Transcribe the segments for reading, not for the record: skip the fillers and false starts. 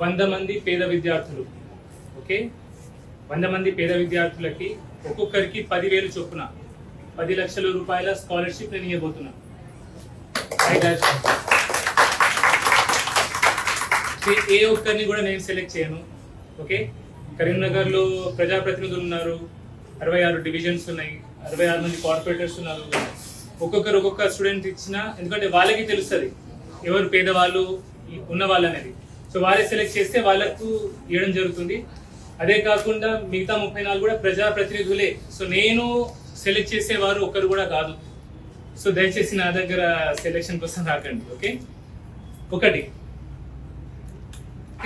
100 మంది పేద విద్యార్థులు, ఓకే, 100 మంది పేద విద్యార్థులకి ఒక్కొక్కరికి 10,000 చొప్పున 10 లక్షల రూపాయల స్కాలర్షిప్ నేను ఇవ్వబోతున్నా. ఏ ఒక్కరిని కూడా నేను సెలెక్ట్ చేయను. ఓకే, కరీంనగర్లో ప్రజాప్రతినిధులు ఉన్నారు, 66 డివిజన్స్ ఉన్నాయి, 66 మంది కార్పొరేటర్స్ ఉన్నారు. ఒక్కొక్కరు ఒక్కొక్క స్టూడెంట్ ఇచ్చిన, ఎందుకంటే వాళ్ళకి తెలుస్తుంది ఎవరు పేదవాళ్ళు ఉన్న వాళ్ళు అనేది. సో వారే సెలెక్ట్ చేస్తే వాళ్ళకు ఇవ్వడం జరుగుతుంది. అదే కాకుండా మిగతా 34 కూడా ప్రజాప్రతినిధులే. సో నేను సెలెక్ట్ చేసేవారు ఒక్కరు కూడా కాదు. సో దయచేసి నా దగ్గర సెలెక్షన్ కోసం రాకండి. ఓకే, ఒకటి,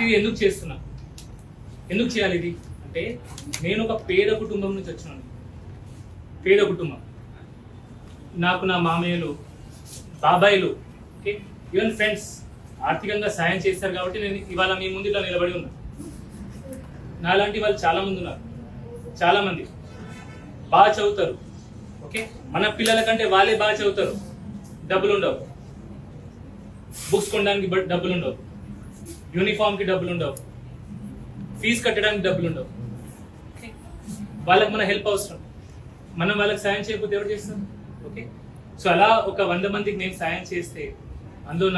ఇది ఎందుకు చేస్తున్నా, ఎందుకు చేయాలి ఇది అంటే, నేను ఒక పేద కుటుంబం నుంచి వచ్చినాను. పేద కుటుంబం, నాకు నా మామయ్యలు, బాబాయిలు, ఓకే, ఈవెన్ ఫ్రెండ్స్ ఆర్థికంగా సాయం చేస్తారు కాబట్టి నేను ఇవాళ మీ ముందు ఇలా నిలబడి ఉన్నా. నాలాంటి వాళ్ళు చాలా మంది ఉన్నారు, చాలా మంది బాగా చదువుతారు. ఓకే, మన పిల్లల కంటే వాళ్ళే బాగా చదువుతారు. డబ్బులు ఉండవు, బుక్స్ కొనడానికి డబ్బులు ఉండవు, యూనిఫామ్కి డబ్బులు ఉండవు, ఫీజు కట్టడానికి డబ్బులు ఉండవు. వాళ్ళకి మన హెల్ప్ అవసరం. మనం వాళ్ళకి సాయం చేయకపోతే ఎవరు చేస్తారు? ఓకే, సో అలా ఒక 100 మందికి నేను సాయం చేస్తే అందులో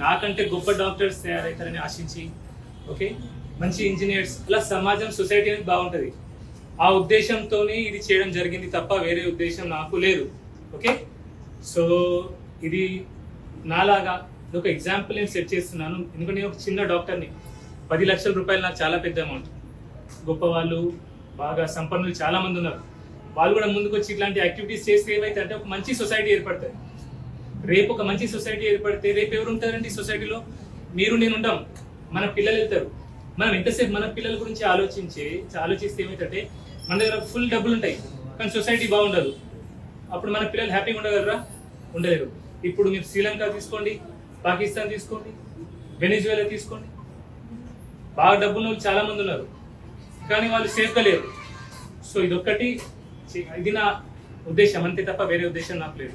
నాకంటే గొప్ప డాక్టర్స్ తయారవుతారని ఆశించి, ఓకే, మంచి ఇంజనీర్స్, అలా సమాజం, సొసైటీ అనేది బాగుంటుంది. ఆ ఉద్దేశంతోనే ఇది చేయడం జరిగింది తప్ప వేరే ఉద్దేశం నాకు లేదు. ఓకే, సో ఇది నాలాగా ఒక ఎగ్జాంపుల్ నేను సెట్ చేస్తున్నాను. ఎందుకంటే నేను ఒక చిన్న డాక్టర్ని. 10 లక్షల రూపాయలు నాకు చాలా పెద్ద అమౌంట్. గొప్ప వాళ్ళు, బాగా సంపన్నులు చాలా మంది ఉన్నారు. వాళ్ళు కూడా ముందుకు వచ్చి ఇట్లాంటి యాక్టివిటీస్ చేస్తే ఏమైతే అంటే ఒక మంచి సొసైటీ ఏర్పడుతుంది. రేపు ఒక మంచి సొసైటీ ఏర్పడితే రేపు ఎవరు ఉంటారండి సొసైటీలో? మీరు, నేను ఉంటాం, మన పిల్లలు వెళ్తారు. మనం ఎంతసేపు మన పిల్లల గురించి ఆలోచిస్తే ఏమైతే మన దగ్గర ఫుల్ డబ్బులు ఉంటాయి కానీ సొసైటీ బాగుండదు. అప్పుడు మన పిల్లలు హ్యాపీగా ఉండగలరా? ఉండలేరు. ఇప్పుడు మీరు శ్రీలంక తీసుకోండి, పాకిస్తాన్ తీసుకోండి, వెనిజువేలా తీసుకోండి, బాగా డబ్బున్న వాళ్ళు చాలా మంది ఉన్నారు కానీ వాళ్ళు సేఫ్గా లేరు. సో ఇదొక్కటి, ఇది నా ఉద్దేశం అంతే తప్ప వేరే ఉద్దేశం నాకు లేదు.